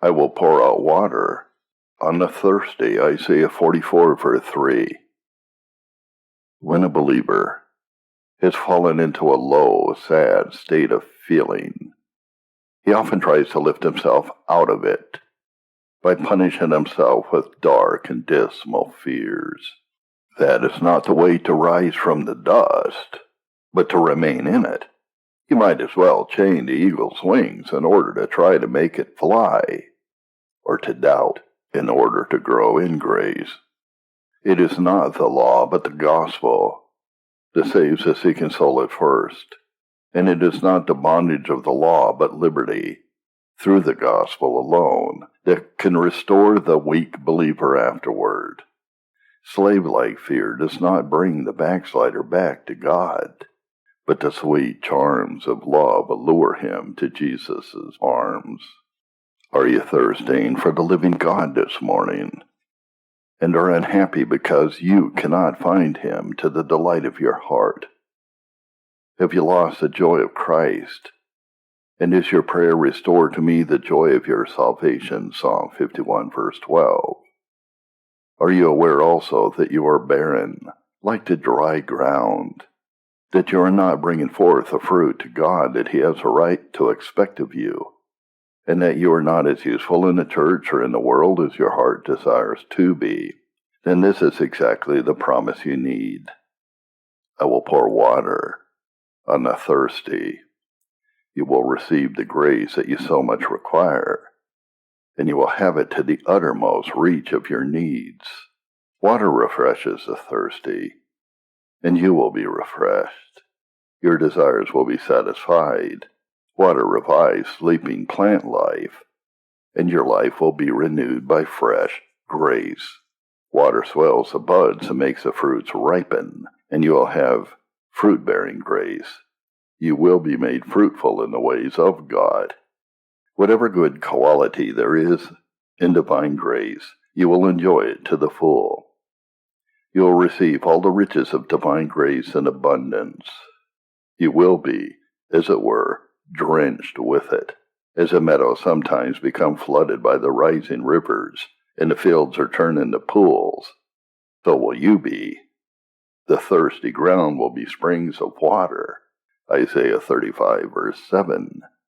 I will pour out water on the thirsty. Isaiah 44 verse 3. When a believer has fallen into a low, sad state of feeling, he often tries to lift himself out of it by punishing himself with dark and dismal fears. That is not the way to rise from the dust, but to remain in it. You might as well chain the eagle's wings in order to try to make it fly, or to doubt in order to grow in grace. It is not the law, but the gospel that saves the seeking soul at first, and it is not the bondage of the law, but liberty through the gospel alone that can restore the weak believer afterward. Slave-like fear does not bring the backslider back to God, but the sweet charms of love allure him to Jesus' arms. Are you thirsting for the living God this morning, and are unhappy because you cannot find him to the delight of your heart? Have you lost the joy of Christ? And is your prayer, restore to me the joy of your salvation? Psalm 51 verse 12. Are you aware also that you are barren, like the dry ground, that you are not bringing forth the fruit to God that he has a right to expect of you, and that you are not as useful in the church or in the world as your heart desires to be? Then this is exactly the promise you need. I will pour water on the thirsty. You will receive the grace that you so much require, and you will have it to the uttermost reach of your needs. Water refreshes the thirsty, and you will be refreshed. Your desires will be satisfied. Water revives sleeping plant life, and your life will be renewed by fresh grace. Water swells the buds and makes the fruits ripen, and you will have fruit-bearing grace. You will be made fruitful in the ways of God. Whatever good quality there is in divine grace, you will enjoy it to the full. You will receive all the riches of divine grace in abundance. You will be, as it were, drenched with it. As a meadow sometimes becomes flooded by the rising rivers, and the fields are turned into pools, so will you be. The thirsty ground will be springs of water. Isaiah 35 verse 7.